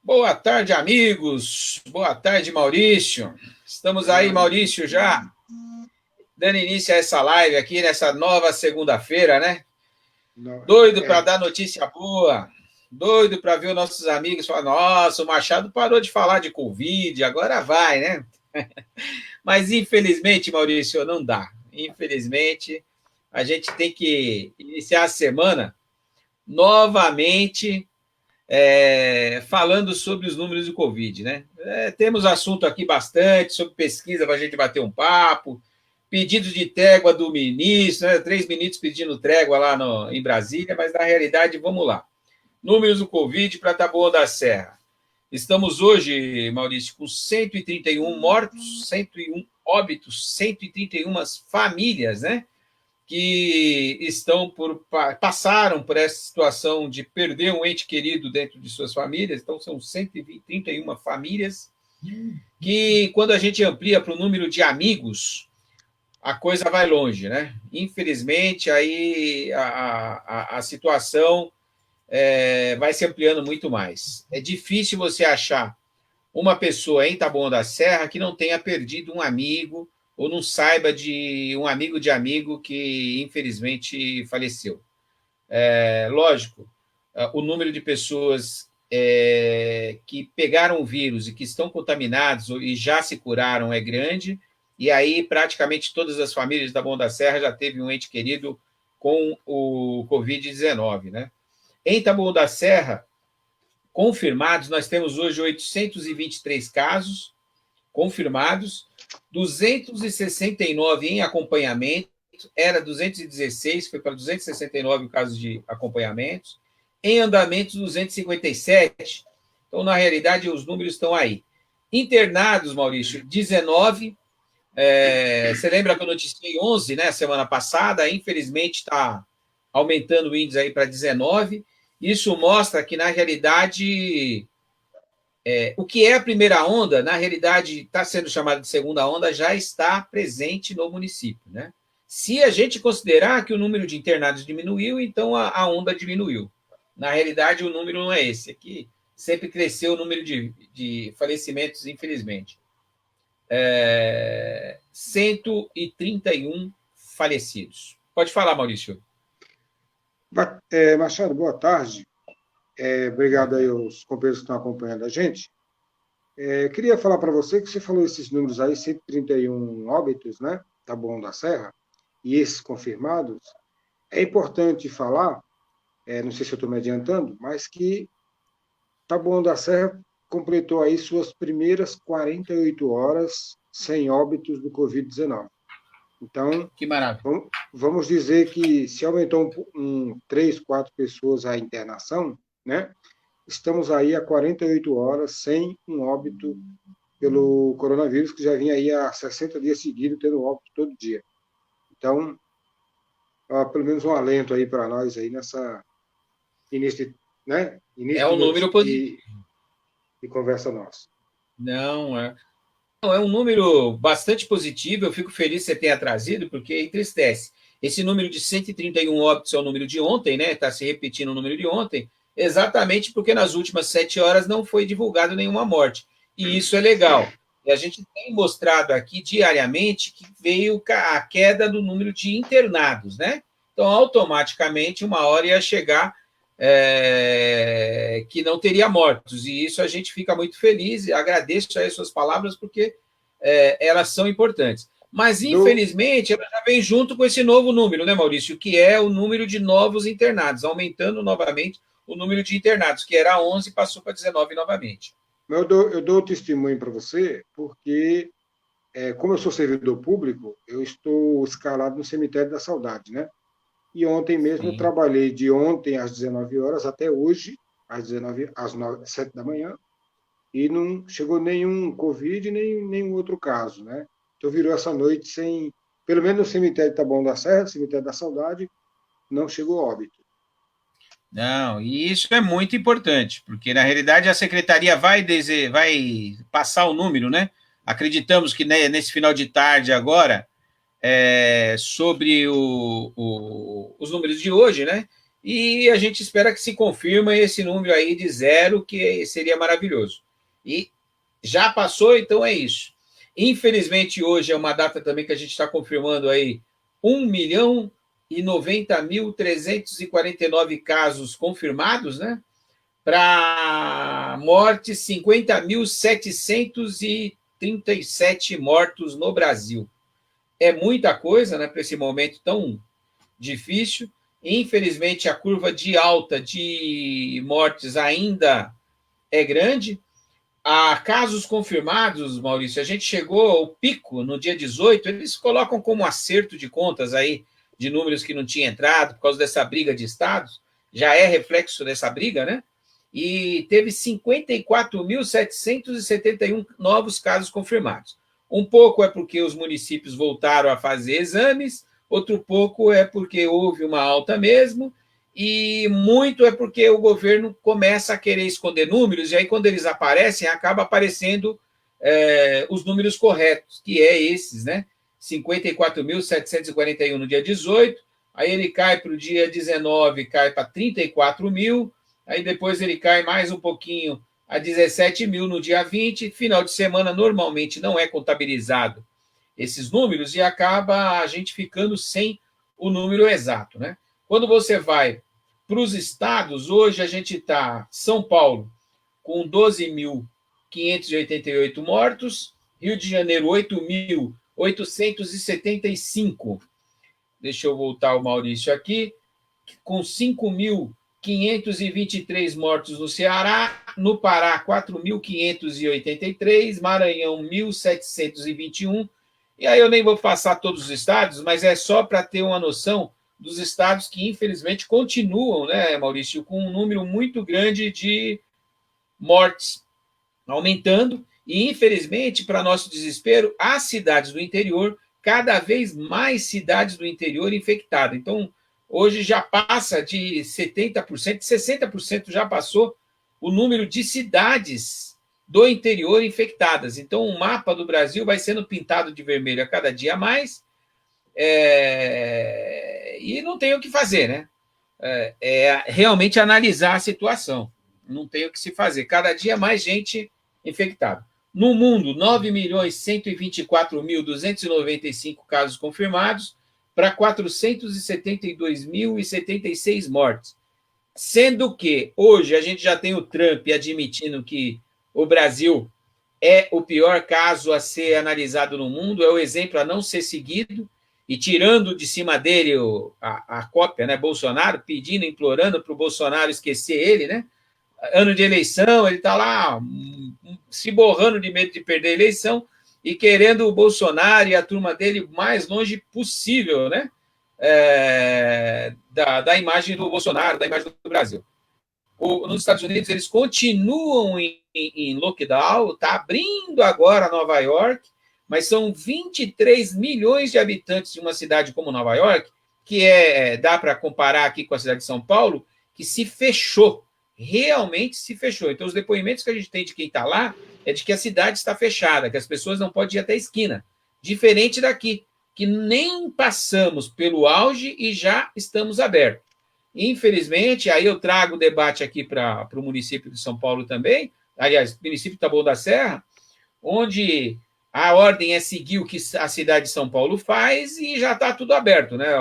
Boa tarde, amigos. Boa tarde, Maurício. Estamos aí, Maurício, já dando início a essa live aqui nessa nova segunda-feira, né? Não, Doido para dar notícia boa. Doido para ver os nossos amigos falar: nossa, o Machado parou de falar de Covid, agora vai, né? Mas infelizmente, Maurício, não dá. Infelizmente, a gente tem que iniciar a semana novamente falando sobre os números do Covid, né? Temos assunto aqui bastante sobre pesquisa para a gente bater um papo, pedidos de trégua do ministro, né? 3 ministros pedindo trégua lá em Brasília, mas na realidade, vamos lá. Números do Covid para Taboão da Serra. Estamos hoje, Maurício, com 131 mortos, 101 óbitos, 131 famílias, né? Que passaram por essa situação de perder um ente querido dentro de suas famílias. Então, são 131 famílias que, quando a gente amplia para o número de amigos, a coisa vai longe, né? Infelizmente, aí a situação vai se ampliando muito mais. É difícil você achar uma pessoa em Taboão da Serra que não tenha perdido um amigo ou não saiba de um amigo de amigo que, infelizmente, faleceu. Lógico, o número de pessoas que pegaram o vírus e que estão contaminados e já se curaram é grande, e aí praticamente todas as famílias de Taboão da Serra já teve um ente querido com o Covid-19, né? Em Taboão da Serra, confirmados, nós temos hoje 823 casos confirmados, 269 em acompanhamento, era 216, foi para 269 o caso de acompanhamento, em andamento 257. Então, na realidade, os números estão aí. Internados, Maurício, 19. Você lembra que eu noticiei 11, né, semana passada? Infelizmente, está aumentando o índice aí para 19. Isso mostra que, na realidade, o que é a primeira onda, na realidade, está sendo chamada de segunda onda, já está presente no município, né? Se a gente considerar que o número de internados diminuiu, então a onda diminuiu. Na realidade, o número não é esse. Aqui sempre cresceu o número de falecimentos, infelizmente. 131 falecidos. Pode falar, Maurício. Machado, boa tarde. Obrigado aí aos companheiros que estão acompanhando a gente. Queria falar para você que você falou esses números aí, 131 óbitos, né? Taboão da Serra, e esses confirmados. É importante falar, não sei se eu estou me adiantando, mas que Taboão da Serra completou aí suas primeiras 48 horas sem óbitos do Covid-19. Então, que maravilha. Vamos dizer que se aumentou 3, 4 pessoas a internação, né? Estamos aí há 48 horas sem um óbito pelo coronavírus, que já vinha aí há 60 dias seguidos tendo óbito todo dia. Então, pelo menos um alento aí para nós aí nessa início, né? Início um número positivo de conversa nossa. Não, é um número bastante positivo, eu fico feliz que você tenha trazido, porque entristece. Esse número de 131 óbitos é o número de ontem, né? Está se repetindo o número de ontem, exatamente porque nas últimas 7 horas não foi divulgado nenhuma morte. E isso é legal. E a gente tem mostrado aqui diariamente que veio a queda do número de internados, né? Então, automaticamente, uma hora ia chegar que não teria mortos. E isso a gente fica muito feliz e agradeço aí as suas palavras, porque elas são importantes. Mas, infelizmente, ela já vem junto com esse novo número, né, Maurício? Que é o número de novos internados, aumentando novamente o número de internados, que era 11 e passou para 19 novamente. Eu dou testemunho para você, porque, como eu sou servidor público, eu estou escalado no Cemitério da Saudade, né? E ontem mesmo eu trabalhei de ontem às 19 horas até hoje, às 7 da manhã, e não chegou nenhum Covid, nem nenhum outro caso, né? Então virou essa noite sem, pelo menos no cemitério de Taboão da Serra, cemitério da Saudade, não chegou óbito. Não, e isso é muito importante, porque na realidade a secretaria vai passar o número, né? Acreditamos que nesse final de tarde agora, sobre os números de hoje, né? e a gente espera que se confirme esse número aí de 0, que seria maravilhoso. E já passou, então é isso. Infelizmente, hoje é uma data também que a gente está confirmando aí 1.090.349 casos confirmados, né? Para mortes, 50.737 mortos no Brasil. É muita coisa, né, para esse momento tão difícil. Infelizmente, a curva de alta de mortes ainda é grande. A casos confirmados, Maurício, a gente chegou ao pico no dia 18, eles colocam como acerto de contas aí de números que não tinha entrado por causa dessa briga de estados, já é reflexo dessa briga, né? E teve 54.771 novos casos confirmados. Um pouco é porque os municípios voltaram a fazer exames, outro pouco é porque houve uma alta mesmo, e muito é porque o governo começa a querer esconder números, e aí, quando eles aparecem, acaba aparecendo os números corretos, que é esses, né? 54.741 no dia 18, aí ele cai para o dia 19, cai para 34 mil, aí depois ele cai mais um pouquinho a 17 mil no dia 20, final de semana normalmente não é contabilizado esses números e acaba a gente ficando sem o número exato, né? Quando você vai para os estados, hoje a gente está São Paulo com 12.588 mortos, Rio de Janeiro 8.875. Deixa eu voltar o Maurício aqui, com 5.523 mortos no Ceará, no Pará 4.583, Maranhão 1.721. E aí eu nem vou passar todos os estados, mas é só para ter uma noção dos estados que, infelizmente, continuam, né, Maurício, com um número muito grande de mortes, aumentando, e, infelizmente, para nosso desespero, as cidades do interior, cada vez mais cidades do interior infectadas. Então, hoje já passa de 70%, 60% já passou o número de cidades do interior infectadas. Então, o mapa do Brasil vai sendo pintado de vermelho a cada dia a mais, e não tem o que fazer, né? Realmente analisar a situação. Não tem o que se fazer. Cada dia mais gente infectada. No mundo, 9.124.295 casos confirmados para 472.076 mortes. Sendo que hoje a gente já tem o Trump admitindo que o Brasil é o pior caso a ser analisado no mundo, é o exemplo a não ser seguido, e tirando de cima dele a cópia, né, Bolsonaro, pedindo, implorando para o Bolsonaro esquecer ele, né? Ano de eleição, ele está lá se borrando de medo de perder a eleição e querendo o Bolsonaro e a turma dele o mais longe possível, né? Da imagem do Bolsonaro, da imagem do Brasil. Nos Estados Unidos, eles continuam em lockdown, está abrindo agora Nova York, mas são 23 milhões de habitantes de uma cidade como Nova York, que dá para comparar aqui com a cidade de São Paulo, que se fechou, realmente se fechou. Então, os depoimentos que a gente tem de quem está lá é de que a cidade está fechada, que as pessoas não podem ir até a esquina. Diferente daqui, que nem passamos pelo auge e já estamos abertos. Infelizmente, aí eu trago o debate aqui para o município de São Paulo também, aliás, município de Taboão da Serra, onde a ordem é seguir o que a cidade de São Paulo faz e já está tudo aberto, né?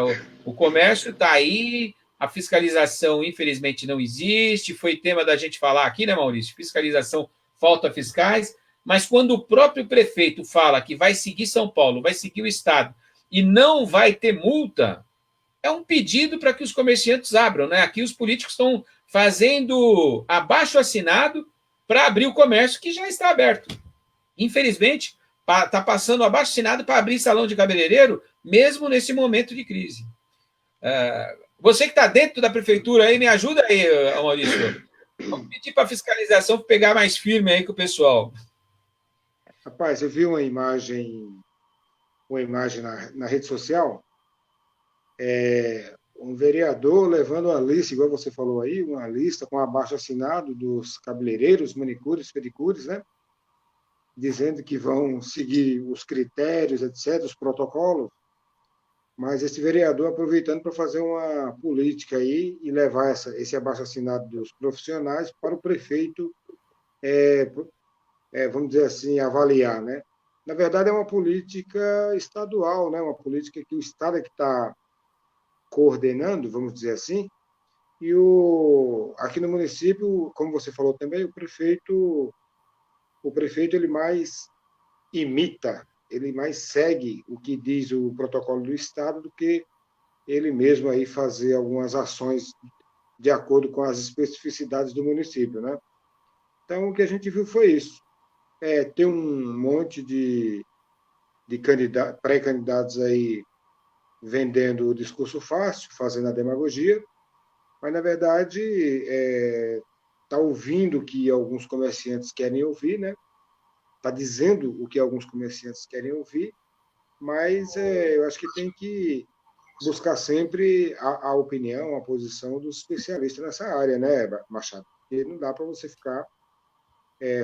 O comércio está aí, a fiscalização, infelizmente, não existe, foi tema da gente falar aqui, né, Maurício? Fiscalização, falta fiscais, mas quando o próprio prefeito fala que vai seguir São Paulo, vai seguir o Estado e não vai ter multa, é um pedido para que os comerciantes abram, né? Aqui os políticos estão fazendo abaixo-assinado para abrir o comércio que já está aberto. Infelizmente, está passando abaixo-assinado para abrir salão de cabeleireiro, mesmo nesse momento de crise. Você que está dentro da prefeitura aí, me ajuda aí, Maurício. Vamos pedir para a fiscalização pegar mais firme aí com o pessoal. Rapaz, eu vi uma imagem na rede social, um vereador levando uma lista, igual você falou aí, uma lista com abaixo-assinado dos cabeleireiros, manicures, pedicures, né? Dizendo que vão seguir os critérios, etc., os protocolos. mas esse vereador aproveitando para fazer uma política aí e levar esse abaixo-assinado dos profissionais para o prefeito, vamos dizer assim, avaliar, né? Na verdade, é uma política estadual, né? Uma política que o Estado é que está coordenando, vamos dizer assim, e aqui no município, como você falou também, o prefeito ele mais imita, ele mais segue o que diz o protocolo do Estado do que ele mesmo aí fazer algumas ações de acordo com as especificidades do município, né? Então, o que a gente viu foi isso. Ter um monte de pré-candidatos aí vendendo o discurso fácil, fazendo a demagogia, mas, na verdade, está ouvindo o que alguns comerciantes querem ouvir, né? Está dizendo o que alguns comerciantes querem ouvir, mas eu acho que tem que buscar sempre a opinião, a posição dos especialistas nessa área, né, Machado? Porque não dá para você ficar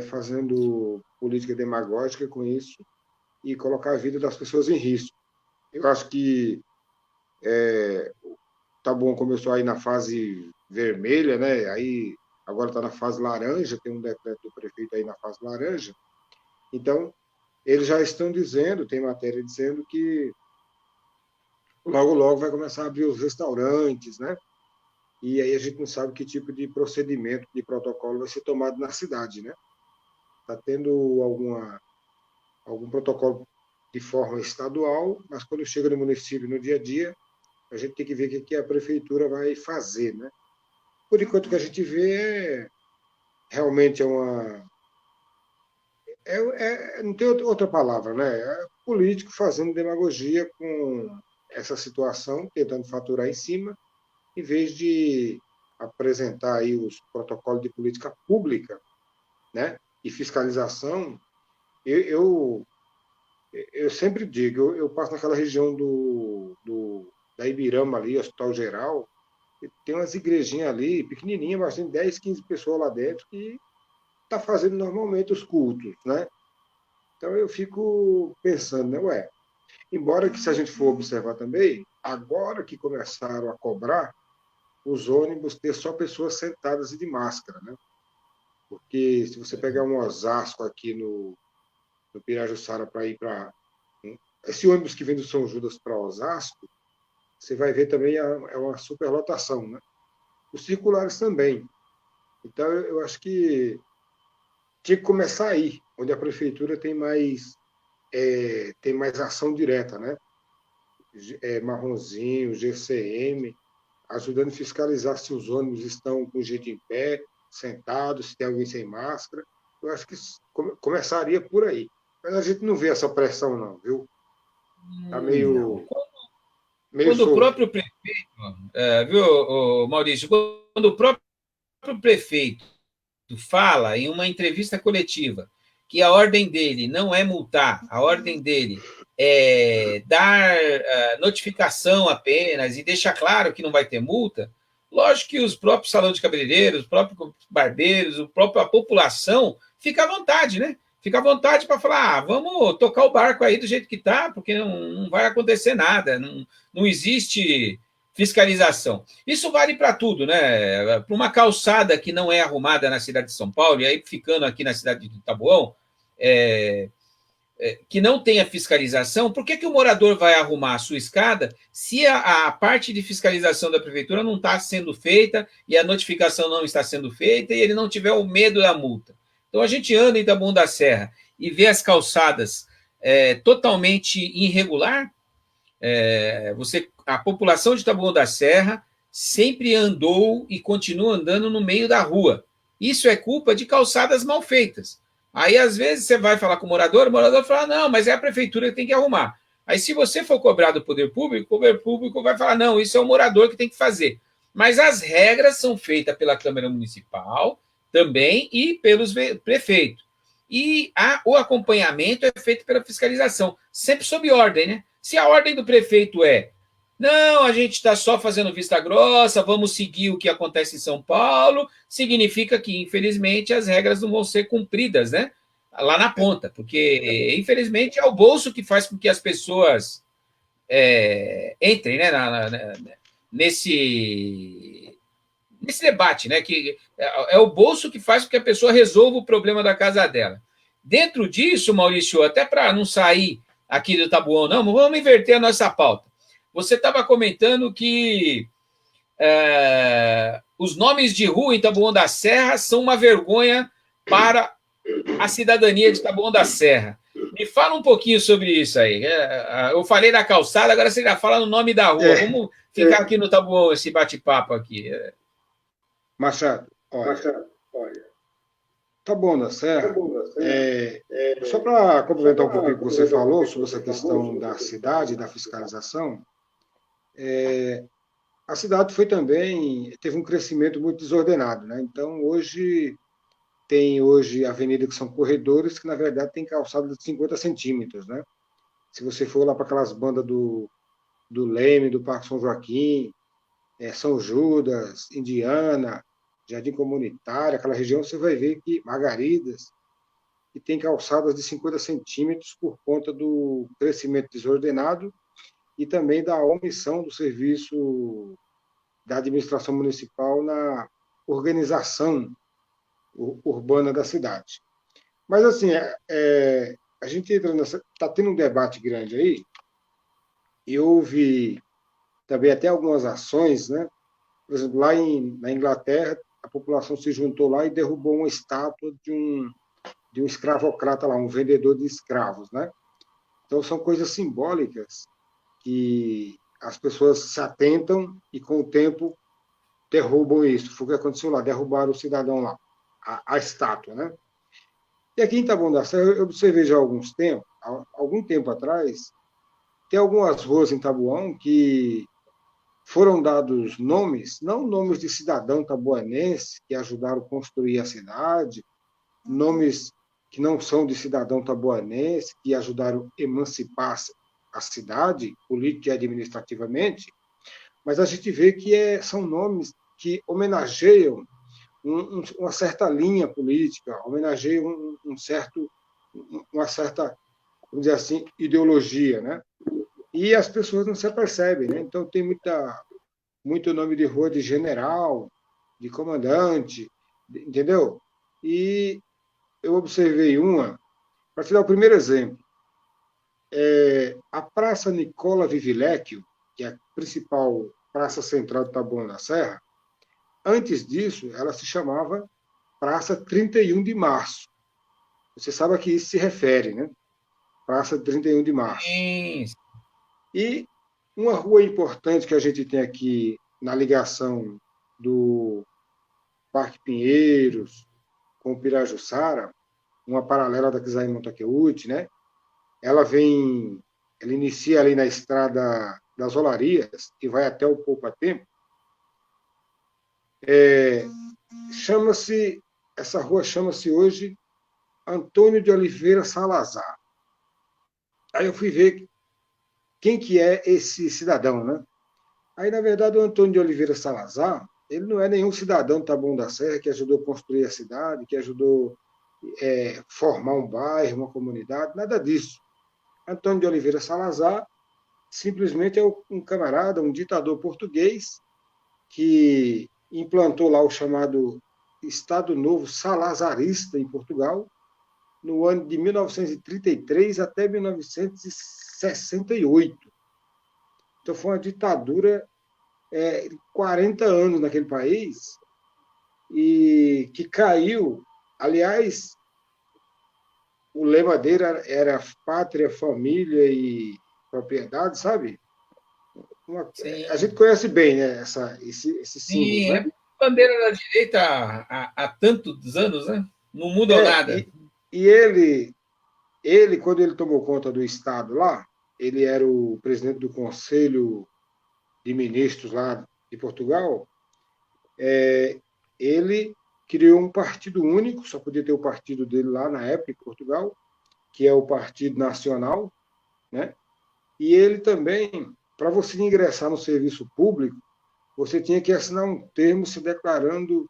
fazendo política demagógica com isso e colocar a vida das pessoas em risco. Eu acho que Taboão começou aí na fase vermelha, né? Aí agora está na fase laranja, tem um decreto do prefeito aí na fase laranja. Então, eles já estão dizendo, tem matéria dizendo que logo, logo vai começar a abrir os restaurantes, né? E aí a gente não sabe que tipo de procedimento, de protocolo vai ser tomado na cidade, né? Está tendo algum protocolo de forma estadual, mas quando chega no município, no dia a dia, a gente tem que ver o que a prefeitura vai fazer, né? Por enquanto, o que a gente vê realmente não tem outra palavra, né? É político fazendo demagogia com essa situação, tentando faturar em cima, em vez de apresentar aí os protocolos de política pública, né? E fiscalização. Eu, eu sempre digo, eu passo naquela região da Ibirama ali, Hospital Geral, e tem umas igrejinhas ali, pequenininhas, mas tem 10, 15 pessoas lá dentro que está fazendo normalmente os cultos, né? Então eu fico pensando, né, ué, embora que se a gente for observar também, agora que começaram a cobrar os ônibus ter só pessoas sentadas e de máscara, né? Porque se você pegar um Osasco aqui no Pirajussara para ir para esse ônibus que vem do São Judas para Osasco, você vai ver também uma superlotação, né? Os circulares também. Então eu acho que tinha que começar aí, onde a prefeitura tem mais ação direta, né? Marronzinho, GCM, ajudando a fiscalizar se os ônibus estão com gente em pé, sentados, se tem alguém sem máscara. Eu acho que começaria por aí. Mas a gente não vê essa pressão, não, viu? Está meio Quando o solto. próprio prefeito, viu, Maurício, quando o próprio prefeito fala em uma entrevista coletiva que a ordem dele não é multar, a ordem dele é dar notificação apenas e deixar claro que não vai ter multa, lógico que os próprios salões de cabeleireiros, os próprios barbeiros, a população fica à vontade, né? Fica à vontade para falar, vamos tocar o barco aí do jeito que está, porque não vai acontecer nada, não existe fiscalização. Isso vale para tudo, né? Para uma calçada que não é arrumada na cidade de São Paulo, e aí ficando aqui na cidade de Taboão, que não tenha fiscalização, por que o morador vai arrumar a sua escada se a parte de fiscalização da prefeitura não está sendo feita e a notificação não está sendo feita e ele não tiver o medo da multa? Então a gente anda em Taboão da Serra e vê as calçadas totalmente irregular. A população de Taboão da Serra sempre andou e continua andando no meio da rua. Isso é culpa de calçadas mal feitas. Aí, às vezes, você vai falar com o morador fala, não, mas é a prefeitura que tem que arrumar. Aí, se você for cobrar do poder público, o poder público vai falar, não, isso é o morador que tem que fazer. Mas as regras são feitas pela Câmara Municipal também e pelos prefeitos. E o acompanhamento é feito pela fiscalização, sempre sob ordem, né? Se a ordem do prefeito não, a gente está só fazendo vista grossa, vamos seguir o que acontece em São Paulo, significa que, infelizmente, as regras não vão ser cumpridas, né? Lá na ponta, porque, infelizmente, é o bolso que faz com que as pessoas entrem, né, nesse debate, né, que é o bolso que faz com que a pessoa resolva o problema da casa dela. Dentro disso, Maurício, até para não sair aqui do tabuão, não, vamos inverter a nossa pauta. Você estava comentando que os nomes de rua em Taboão da Serra são uma vergonha para a cidadania de Taboão da Serra. Me fala um pouquinho sobre isso aí. Eu falei da calçada, agora você já fala no nome da rua. Vamos ficar aqui no Taboão, esse bate-papo aqui. Machado, olha, Taboão da Serra, só para complementar um pouquinho o que você falou sobre essa questão da cidade, da fiscalização, a cidade teve um crescimento muito desordenado, né? Então, tem avenidas que são corredores, que na verdade tem calçada de 50 centímetros, né? Se você for lá para aquelas bandas do Leme, do Parque São Joaquim, São Judas, Indiana, Jardim Comunitário, aquela região, você vai ver que Margaridas, que tem calçadas de 50 centímetros por conta do crescimento desordenado e também da omissão do serviço da administração municipal na organização urbana da cidade. Mas, assim, a gente entra está tendo um debate grande aí, e houve também até algumas ações, né? Por exemplo, na Inglaterra, a população se juntou lá e derrubou uma estátua de um escravocrata lá, um vendedor de escravos, né? Então, são coisas simbólicas que as pessoas se atentam e, com o tempo, derrubam isso. Foi o que aconteceu lá, derrubaram o cidadão lá, a estátua, né? E aqui em Taboão da Serra, eu observei já há algum tempo atrás, tem algumas ruas em Taboão que foram dados nomes, não nomes de cidadão taboanense que ajudaram a construir a cidade, nomes que não são de cidadão taboanense, que ajudaram a emancipar a cidade, política e administrativamente, mas a gente vê que são nomes que homenageiam uma certa linha política, homenageiam uma certa, vamos dizer assim, ideologia, né? E as pessoas não se apercebem, né? Então tem muito nome de rua de general, de comandante, entendeu? E eu observei para te dar o primeiro exemplo, a Praça Nicola Vivilecchio, que é a principal praça central de Taboão da Serra, antes disso, ela se chamava Praça 31 de Março. Você sabe a que isso se refere, né? Praça 31 de Março. Sim. E uma rua importante que a gente tem aqui na ligação do Parque Pinheiros com o Pirajussara, uma paralela da Quisaí Montaqueúte, né? Ela inicia ali na Estrada das Olarias e vai até o Poupa-Tempo. Essa rua chama-se hoje Antônio de Oliveira Salazar. Aí eu fui ver quem que é esse cidadão, né? Aí, na verdade, o Antônio de Oliveira Salazar, ele não é nenhum cidadão de Taboão da Serra que ajudou a construir a cidade, que ajudou formar um bairro, uma comunidade, nada disso. Antônio de Oliveira Salazar simplesmente é um camarada, um ditador português que implantou lá o chamado Estado Novo Salazarista em Portugal, no ano de 1933 até 1968. Então, foi uma ditadura de 40 anos naquele país, e que caiu. Aliás, o lema dele era pátria, família e propriedade, sabe? A gente conhece bem, né, esse símbolo. Sim, né? Bandeira da direita há tantos anos, né? Não muda nada. E ele, quando ele tomou conta do Estado lá, ele era o presidente do Conselho de Ministros lá de Portugal, ele criou um partido único, só podia ter o partido dele lá na época em Portugal, que é o Partido Nacional, né? E ele também, para você ingressar no serviço público, você tinha que assinar um termo se declarando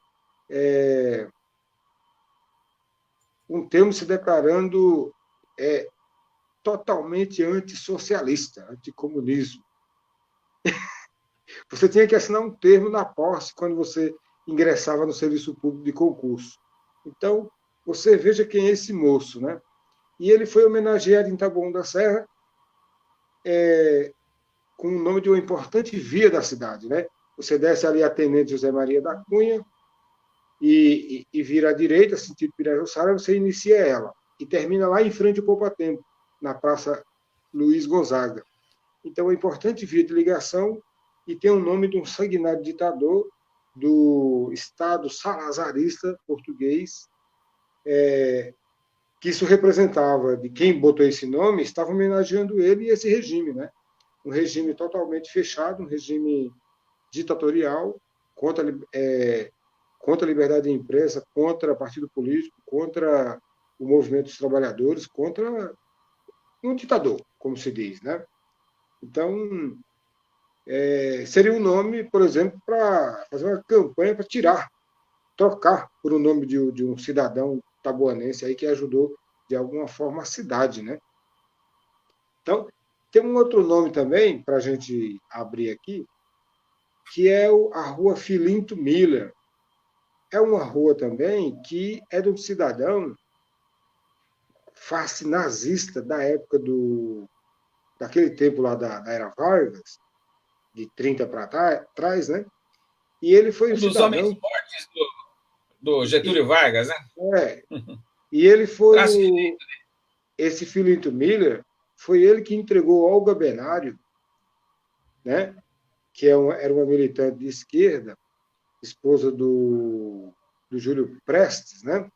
totalmente antissocialista, anticomunismo. Você tinha que assinar um termo na posse quando você ingressava no serviço público de concurso. Então, você veja quem é esse moço, né? E ele foi homenageado em Taboão da Serra com o nome de uma importante via da cidade, né? Você desce ali a Tenente José Maria da Cunha e vira à direita, sentido Pirajussara, você inicia ela e termina lá em frente ao Poupatempo, na Praça Luiz Gonzaga. Então, é uma importante via de ligação e tem o nome de um sanguinário ditador do Estado salazarista português, que isso representava, de quem botou esse nome, estava homenageando ele e esse regime, né? Um regime totalmente fechado, um regime ditatorial, contra a liberdade de imprensa, contra partido político, contra o movimento dos trabalhadores, contra um ditador, como se diz, né? Então, seria um nome, por exemplo, para fazer uma campanha para trocar por um nome de um cidadão taboanense aí que ajudou, de alguma forma, a cidade, né? Então, tem um outro nome também, para a gente abrir aqui, que é a Rua Filinto Miller. É uma rua também que é de um cidadão face nazista da época daquele tempo lá da Era Vargas, de 30 para trás, né? E ele foi um dos cidadão... homens fortes do Getúlio Vargas, né? E ele foi esse Filinto Miller, foi ele que entregou Olga Benário, né? Que era uma militante de esquerda, esposa do Júlio Prestes, né?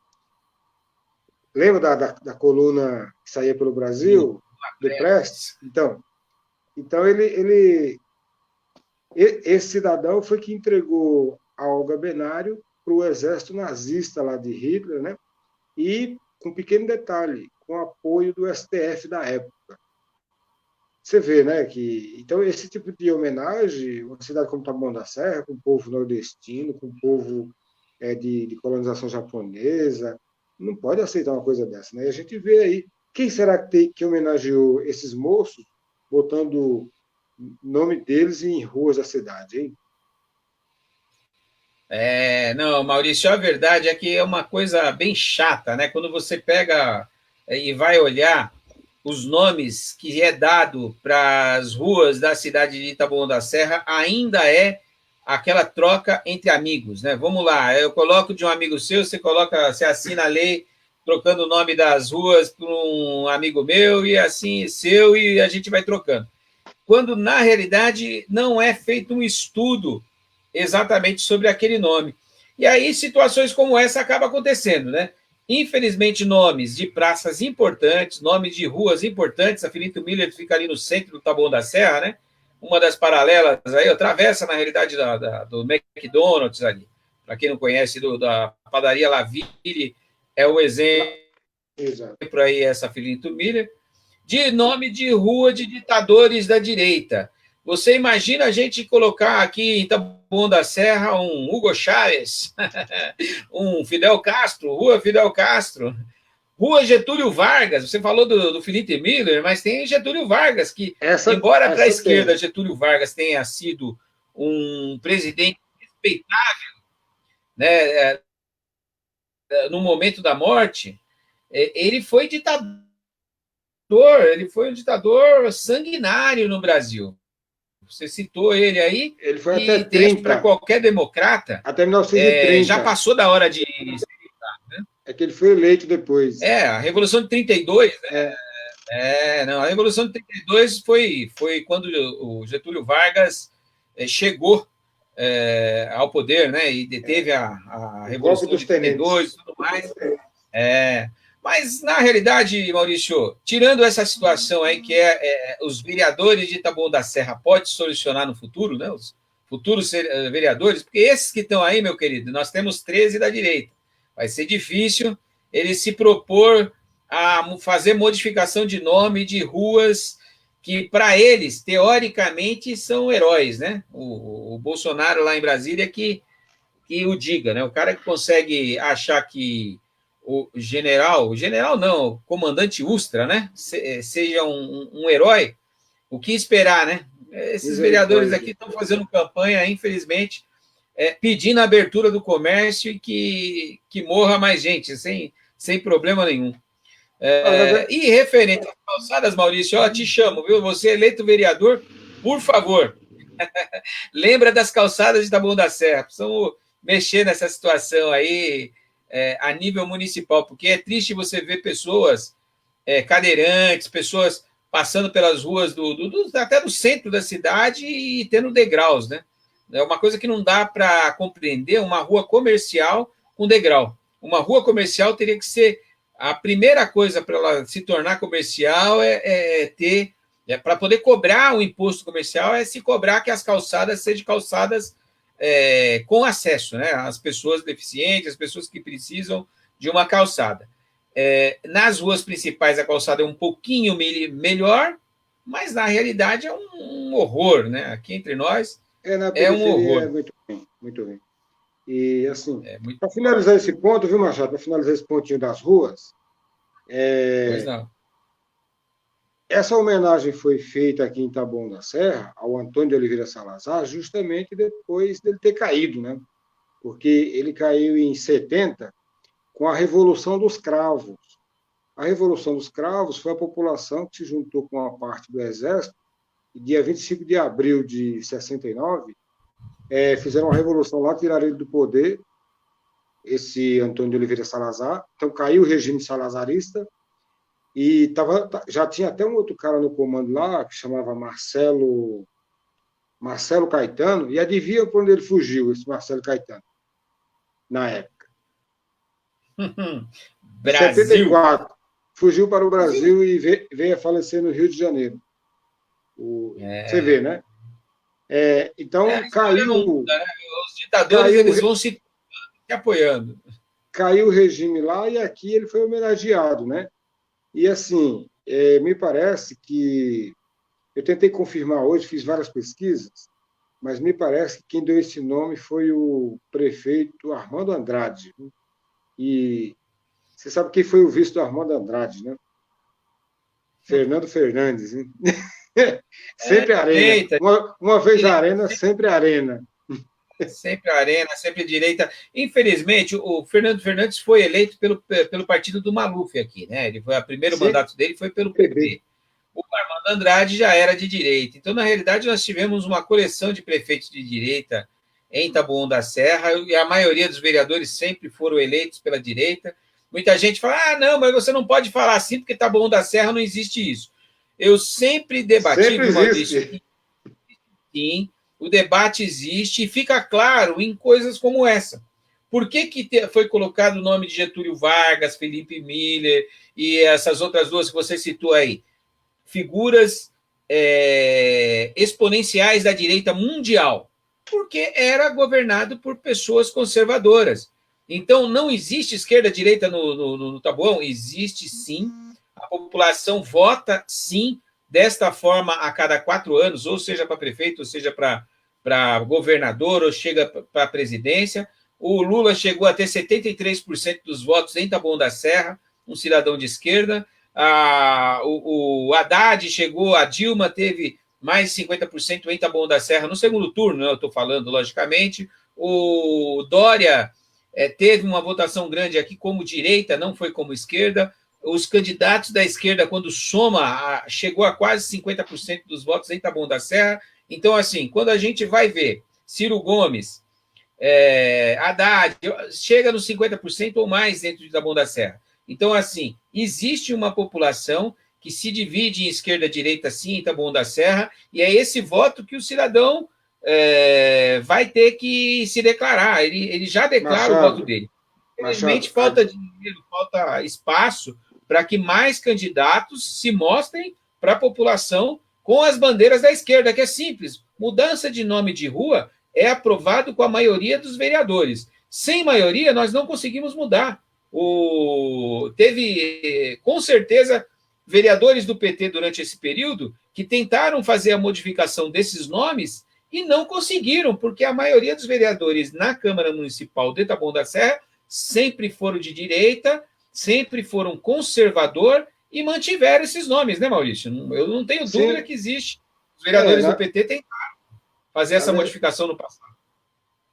Lembra da coluna que saía pelo Brasil, do Prestes? Então esse cidadão foi que entregou a Olga Benário para o exército nazista lá de Hitler, né? E, com um pequeno detalhe, com apoio do STF da época. Você vê, né, então esse tipo de homenagem, uma cidade como Taboão da Serra, com o povo nordestino, com o povo de colonização japonesa, não pode aceitar uma coisa dessa, né? E a gente vê aí, quem será que homenageou esses moços, botando nome deles em ruas da cidade, hein? Não, Maurício, a verdade é que é uma coisa bem chata, né? Quando você pega e vai olhar os nomes que é dado para as ruas da cidade de Taboão da Serra, ainda é aquela troca entre amigos, né? Vamos lá, eu coloco de um amigo seu, você assina a lei trocando o nome das ruas para um amigo meu e assim seu, e a gente vai trocando. Quando, na realidade, não é feito um estudo exatamente sobre aquele nome. E aí, situações como essa acabam acontecendo, né? Infelizmente, nomes de praças importantes, nomes de ruas importantes, a Filinto Miller fica ali no centro do Taboão da Serra, né? Uma das paralelas aí, atravessa, na realidade, do McDonald's ali. Para quem não conhece, da padaria Laville, é o exemplo aí, essa Filinto Miller, de nome de rua de ditadores da direita. Você imagina a gente colocar aqui em Taboão da Serra um Hugo Chávez, um Fidel Castro, Rua Fidel Castro, Rua Getúlio Vargas. Você falou do Felipe Miller, mas tem Getúlio Vargas, que, embora para a esquerda Getúlio Vargas tenha sido um presidente respeitável, né, no momento da morte, ele foi ditador, ele foi um ditador sanguinário no Brasil. Você citou ele aí. Ele foi até 30. Para qualquer democrata. Até 1930. Já passou da hora de... né? É que ele foi eleito depois. A Revolução de 32, né? Não, a Revolução de 32 foi quando o Getúlio Vargas chegou ao poder, né? E deteve a Revolução de 32 e tudo mais. Mas, na realidade, Maurício, tirando essa situação aí, que os vereadores de Taboão da Serra podem solucionar no futuro, né? Os futuros vereadores, porque esses que estão aí, meu querido, nós temos 13 da direita. Vai ser difícil ele se propor a fazer modificação de nome de ruas que, para eles, teoricamente, são heróis, né? O Bolsonaro, lá em Brasília, que o diga, né? O cara que consegue achar que o general não, o comandante Ustra, né? Seja um herói, o que esperar, né? Esses vereadores aqui estão fazendo campanha, infelizmente, pedindo a abertura do comércio e que morra mais gente, sem problema nenhum. E referente às calçadas, Maurício, eu te chamo, viu? Você é eleito vereador, por favor, lembra das calçadas de Taboão da Serra. Precisamos mexer nessa situação aí a nível municipal, porque é triste você ver pessoas cadeirantes, pessoas passando pelas ruas até do centro da cidade e tendo degraus, né? É uma coisa que não dá para compreender, uma rua comercial com degrau. Uma rua comercial teria que ser a primeira coisa para ela se tornar comercial ter para poder cobrar o imposto comercial se cobrar que as calçadas sejam calçadas com acesso, né? As pessoas deficientes, as pessoas que precisam de uma calçada. Nas ruas principais a calçada é um pouquinho melhor, mas na realidade é um horror, né? Aqui entre nós é um horror. Muito bem, muito bem. E assim, para finalizar esse ponto, viu, Machado? Para finalizar esse pontinho das ruas, pois não. Essa homenagem foi feita aqui em Taboão da Serra ao Antônio de Oliveira Salazar, justamente depois dele ter caído, né? Porque ele caiu em 70 com a Revolução dos Cravos. A Revolução dos Cravos foi a população que se juntou com a parte do Exército e dia 25 de abril de 69 fizeram uma revolução lá, tiraram ele do poder, esse Antônio de Oliveira Salazar. Então caiu o regime salazarista e já tinha até um outro cara no comando lá, que chamava Marcelo Caetano, e adivinha por onde ele fugiu, esse Marcelo Caetano, na época? Brasil. 74. Fugiu para o Brasil e veio a falecer no Rio de Janeiro. Você vê, né? Então, caiu... Muda, né? Os ditadores eles vão se apoiando. Caiu o regime lá e aqui ele foi homenageado, né? E, assim, me parece que... Eu tentei confirmar hoje, fiz várias pesquisas, mas me parece que quem deu esse nome foi o prefeito Armando Andrade. E você sabe quem foi o vice do Armando Andrade, né? Fernando Fernandes. Hein? Sempre arena. Uma vez arena, sempre arena. Sempre arena, sempre direita. Infelizmente, o Fernando Fernandes foi eleito pelo partido do Maluf aqui, né? O primeiro mandato dele foi pelo PP. O Armando Andrade já era de direita. Então, na realidade, nós tivemos uma coleção de prefeitos de direita em Taboão da Serra, e a maioria dos vereadores sempre foram eleitos pela direita. Muita gente fala, não, mas você não pode falar assim, porque Taboão da Serra não existe isso. Eu sempre debati, Maurício, sim, o debate existe e fica claro em coisas como essa. Por que foi colocado o nome de Getúlio Vargas, Felipe Miller e essas outras duas que você citou aí? Figuras exponenciais da direita mundial, porque era governado por pessoas conservadoras. Então, não existe esquerda-direita no Taboão? Existe, sim. A população vota, sim, desta forma a cada 4 anos, ou seja para prefeito, ou seja para governador, ou chega para a presidência. O Lula chegou a ter 73% dos votos em Taboão da Serra, um cidadão de esquerda. O Haddad chegou, a Dilma teve mais de 50% em Taboão da Serra no segundo turno, né, eu estou falando, logicamente. O Dória teve uma votação grande aqui como direita, não foi como esquerda. Os candidatos da esquerda, quando soma, chegou a quase 50% dos votos em Taboão da Serra. Então, assim, quando a gente vai ver Ciro Gomes, Haddad, chega nos 50% ou mais dentro de Taboão da Serra. Então, assim, existe uma população que se divide em esquerda e direita, sim, em Taboão da Serra, e é esse voto que o cidadão vai ter que se declarar. Ele já declara o voto dele. Infelizmente, falta dinheiro, falta espaço para que mais candidatos se mostrem para a população com as bandeiras da esquerda, que é simples. Mudança de nome de rua é aprovado com a maioria dos vereadores. Sem maioria, nós não conseguimos mudar. Teve, com certeza, vereadores do PT durante esse período que tentaram fazer a modificação desses nomes e não conseguiram, porque a maioria dos vereadores na Câmara Municipal de Taboão da Serra sempre foram de direita sempre foram conservador e mantiveram esses nomes, né, Maurício? Eu não tenho dúvida que existe. Os vereadores do PT tentaram fazer essa modificação no passado.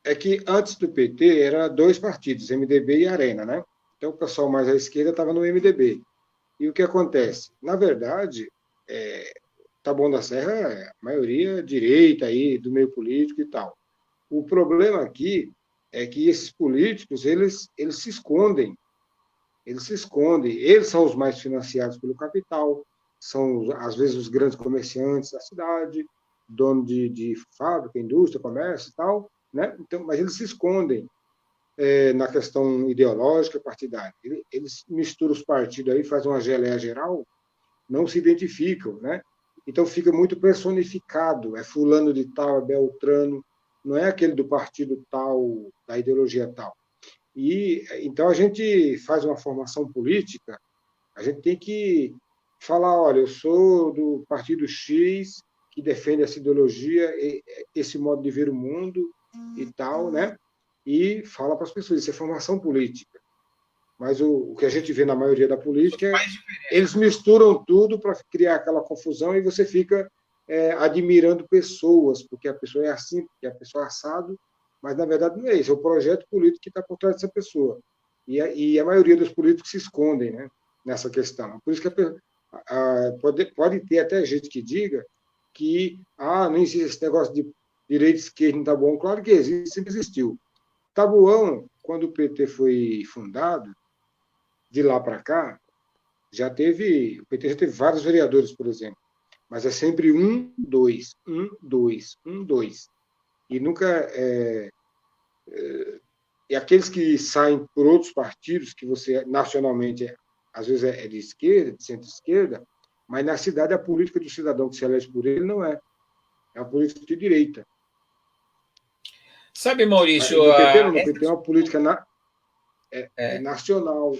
É que antes do PT era dois partidos, MDB e Arena, né? Então o pessoal mais à esquerda estava no MDB. E o que acontece? Na verdade, Taboão da Serra é a maioria direita aí, do meio político e tal. O problema aqui é que esses políticos, eles se escondem. Eles se escondem. Eles são os mais financiados pelo capital, são, às vezes, os grandes comerciantes da cidade, dono de fábrica, indústria, comércio e tal, né? Então, mas eles se escondem na questão ideológica, partidária. Eles misturam os partidos aí, fazem uma geleia geral, não se identificam, né? Então fica muito personificado, é fulano de tal, é Beltrano, não é aquele do partido tal, da ideologia tal. E então a gente faz uma formação política, a gente tem que falar, olha, eu sou do partido X, que defende essa ideologia, esse modo de ver o mundo e tal, né? E fala para as pessoas, isso é formação política. Mas o que a gente vê na maioria da política é eles misturam tudo para criar aquela confusão e você fica admirando pessoas, porque a pessoa é assim, porque a pessoa é assado, mas na verdade não é isso, é o projeto político que está por trás dessa pessoa. E a maioria dos políticos se escondem, né, nessa questão. Por isso que pode ter até gente que diga que não existe esse negócio de direita e esquerda em Taboão. Claro que existe, sempre existiu. Taboão, quando o PT foi fundado, de lá para cá, o PT já teve vários vereadores, por exemplo, mas é sempre 1, 2, 1, 2, 1, 2. E nunca e aqueles que saem por outros partidos, que você nacionalmente, às vezes é de esquerda, de centro-esquerda, mas na cidade a política do cidadão que se elege por ele não é. É uma política de direita. Sabe, Maurício... No PT não, no PT é uma política nacional.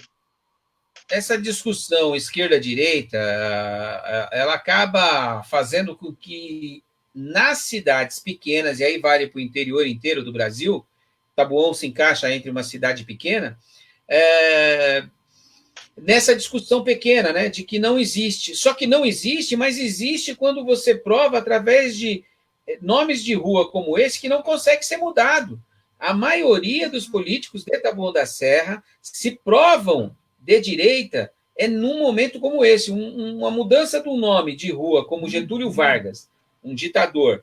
Essa discussão esquerda-direita, ela acaba fazendo com que nas cidades pequenas, e aí vale para o interior inteiro do Brasil, Taboão se encaixa entre uma cidade pequena, nessa discussão pequena, né, de que não existe. Só que não existe, mas existe quando você prova através de nomes de rua como esse que não consegue ser mudado. A maioria dos políticos de Taboão da Serra se provam de direita num momento como esse, uma mudança do nome de rua, como Getúlio Vargas, um ditador,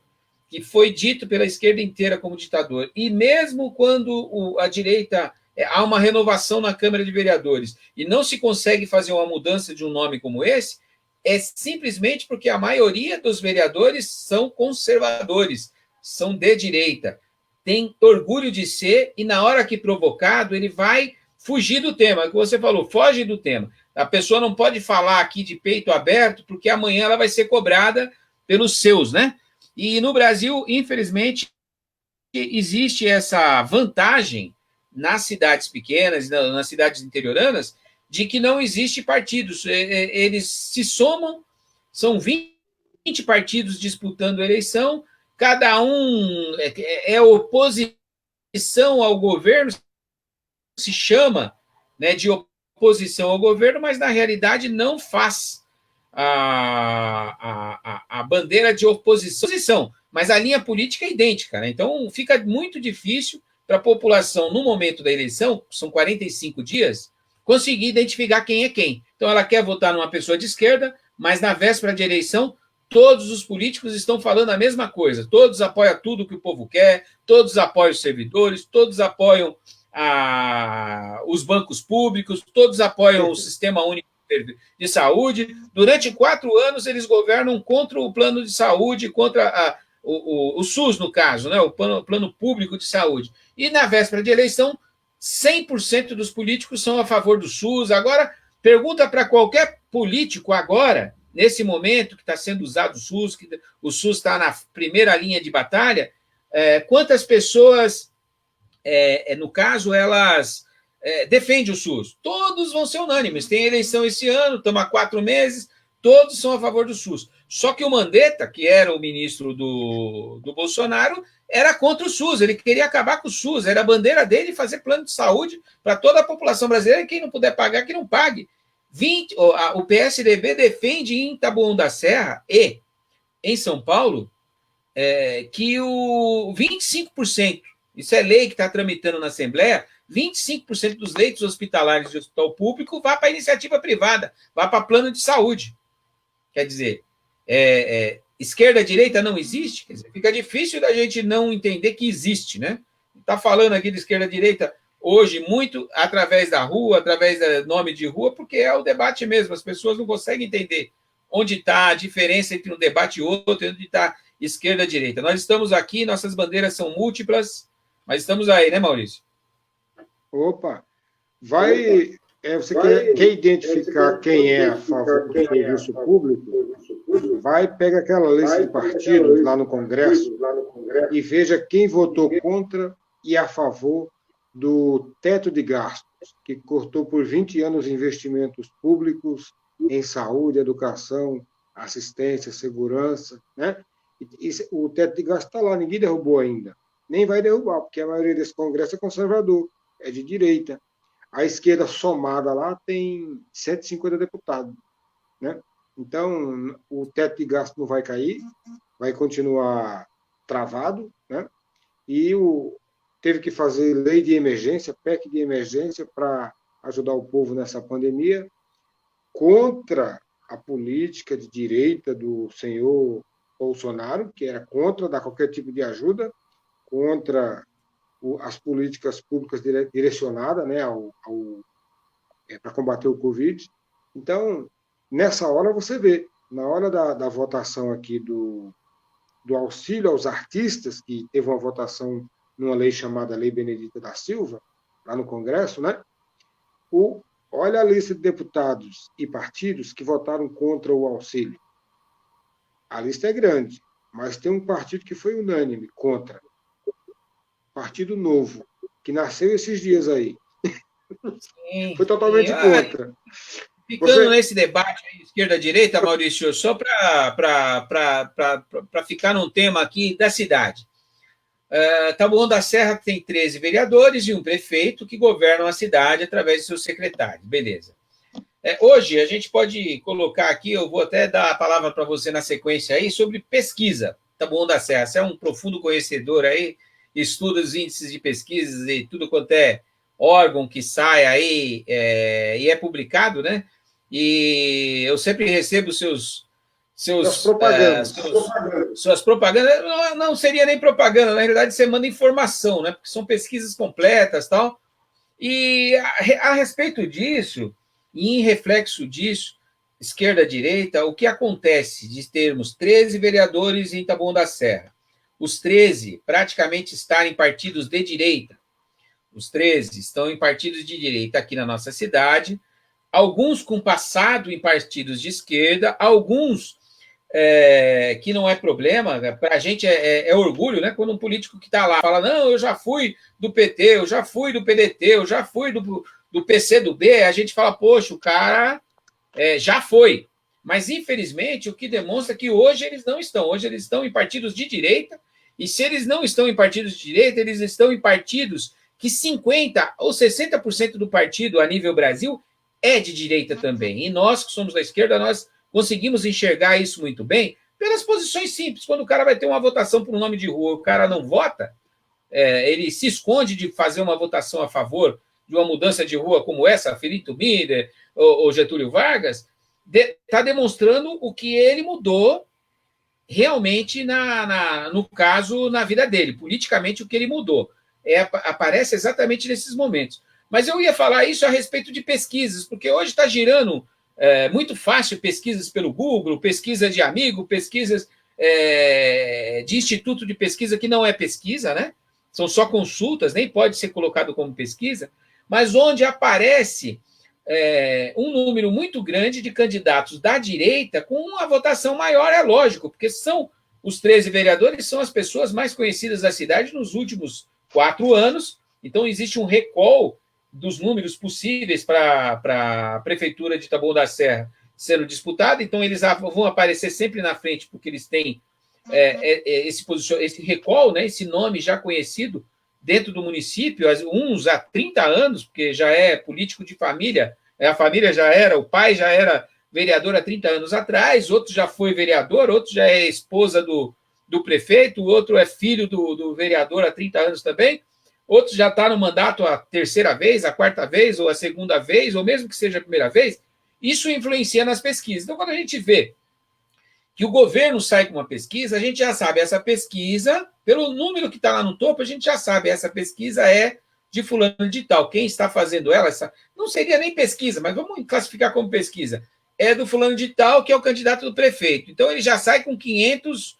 que foi dito pela esquerda inteira como ditador, e mesmo quando a direita há uma renovação na Câmara de Vereadores e não se consegue fazer uma mudança de um nome como esse, é simplesmente porque a maioria dos vereadores são conservadores, são de direita, tem orgulho de ser, e na hora que provocado, ele vai fugir do tema, que você falou, foge do tema. A pessoa não pode falar aqui de peito aberto, porque amanhã ela vai ser cobrada pelos seus, né? E no Brasil, infelizmente, existe essa vantagem nas cidades pequenas, nas cidades interioranas, de que não existe partidos. Eles se somam, são 20 partidos disputando a eleição, cada um é oposição ao governo, se chama, né, de oposição ao governo, mas na realidade não faz a bandeira de oposição, mas a linha política é idêntica, né? Então fica muito difícil para a população, no momento da eleição, são 45 dias, conseguir identificar quem é quem. Então ela quer votar numa pessoa de esquerda, mas na véspera de eleição todos os políticos estão falando a mesma coisa, todos apoiam tudo que o povo quer, todos apoiam os servidores, todos apoiam os bancos públicos, todos apoiam o Sistema Único de Saúde. Durante 4 anos, eles governam contra o plano de saúde, contra o SUS, no caso, né, o plano público de saúde. E na véspera de eleição, 100% dos políticos são a favor do SUS. Agora, pergunta para qualquer político agora, nesse momento que está sendo usado o SUS, que o SUS está na primeira linha de batalha, quantas pessoas... no caso, elas defendem o SUS. Todos vão ser unânimes. Tem eleição esse ano, estamos há 4 meses, todos são a favor do SUS. Só que o Mandetta, que era o ministro do Bolsonaro, era contra o SUS, ele queria acabar com o SUS, era a bandeira dele fazer plano de saúde para toda a população brasileira, e quem não puder pagar, que não pague. O PSDB defende em Taboão da Serra e em São Paulo que o 25%, isso é lei que está tramitando na Assembleia, 25% dos leitos hospitalares de hospital público vá para a iniciativa privada, vá para plano de saúde. Quer dizer, esquerda-direita não existe? Quer dizer, fica difícil da gente não entender que existe, né? Está falando aqui de esquerda-direita hoje muito através da rua, através do nome de rua, porque é o debate mesmo, as pessoas não conseguem entender onde está a diferença entre um debate e outro, onde está esquerda-direita. Nós estamos aqui, nossas bandeiras são múltiplas, mas estamos aí, né, Maurício? Opa, você quer identificar quem é a favor do serviço público? Pega aquela lista de partidos lá no Congresso e veja quem votou contra e a favor do teto de gastos, que cortou por 20 anos investimentos públicos em saúde, educação, assistência, segurança, né? E o teto de gastos está lá, ninguém derrubou ainda. Nem vai derrubar, porque a maioria desse Congresso é conservador, é de direita. A esquerda somada lá tem 150 deputados, né? Então, o teto de gasto não vai cair, vai continuar travado, né? E teve que fazer lei de emergência, PEC de emergência, para ajudar o povo nessa pandemia, contra a política de direita do senhor Bolsonaro, que era contra dar qualquer tipo de ajuda, contra as políticas públicas direcionadas, né, para combater o Covid. Então, nessa hora você vê, na hora da votação aqui do auxílio aos artistas, que teve uma votação numa lei chamada Lei Benedita da Silva, lá no Congresso, né? Olha a lista de deputados e partidos que votaram contra o auxílio. A lista é grande, mas tem um partido que foi unânime contra. Partido Novo, que nasceu esses dias aí. Sim, foi totalmente contra. Ficando nesse debate esquerda-direita, Maurício, só para ficar num tema aqui da cidade. Taboão da Serra tem 13 vereadores e um prefeito que governam a cidade através de seus secretários. Beleza. Hoje, a gente pode colocar aqui, eu vou até dar a palavra para você na sequência aí, sobre pesquisa. Taboão da Serra, você é um profundo conhecedor aí, estuda os índices de pesquisas e tudo quanto é órgão que sai aí e é publicado, né? E eu sempre recebo suas propagandas. Não seria nem propaganda, na realidade você manda informação, né? Porque são pesquisas completas, tal. E a respeito disso, e em reflexo disso, esquerda-direita, o que acontece de termos 13 vereadores em Taboão da Serra, os 13 praticamente estarem em partidos de direita, os 13 estão em partidos de direita aqui na nossa cidade, alguns com passado em partidos de esquerda, alguns que não é problema, para a gente é orgulho, né? Quando um político que está lá fala, não, eu já fui do PT, eu já fui do PDT, eu já fui do PCdoB, a gente fala, poxa, o cara já foi. Mas, infelizmente, o que demonstra que hoje eles não estão. Hoje eles estão em partidos de direita, e se eles não estão em partidos de direita, eles estão em partidos que 50% ou 60% do partido a nível Brasil é de direita também. E nós, que somos da esquerda, nós conseguimos enxergar isso muito bem pelas posições simples. Quando o cara vai ter uma votação por um nome de rua, o cara não vota, ele se esconde de fazer uma votação a favor de uma mudança de rua como essa, Fiorito Miller ou Getúlio Vargas, está demonstrando o que ele mudou realmente, no caso, na vida dele, politicamente, o que ele mudou. Aparece exatamente nesses momentos. Mas eu ia falar isso a respeito de pesquisas, porque hoje está girando muito fácil pesquisas pelo Google, pesquisas de amigo, pesquisas de instituto de pesquisa que não é pesquisa, né? São só consultas, nem pode ser colocado como pesquisa, mas onde aparece um número muito grande de candidatos da direita com uma votação maior, é lógico, porque são os 13 vereadores, são as pessoas mais conhecidas da cidade nos últimos 4 anos, então existe um recall dos números possíveis para a Prefeitura de Taboão da Serra sendo disputada, então eles vão aparecer sempre na frente, porque eles têm esse recall, né, esse nome já conhecido dentro do município, uns há 30 anos, porque já é político de família, a família já era, o pai já era vereador há 30 anos atrás, outro já foi vereador, outro já é esposa do prefeito, outro é filho do vereador há 30 anos também, outro já está no mandato a terceira vez, a quarta vez, ou a segunda vez, ou mesmo que seja a primeira vez. Isso influencia nas pesquisas. Então, quando a gente vê que o governo sai com uma pesquisa, a gente já sabe, essa pesquisa, pelo número que está lá no topo, a gente já sabe, essa pesquisa é de fulano de tal. Quem está fazendo ela, não seria nem pesquisa, mas vamos classificar como pesquisa. É do fulano de tal, que é o candidato do prefeito. Então, ele já sai com 500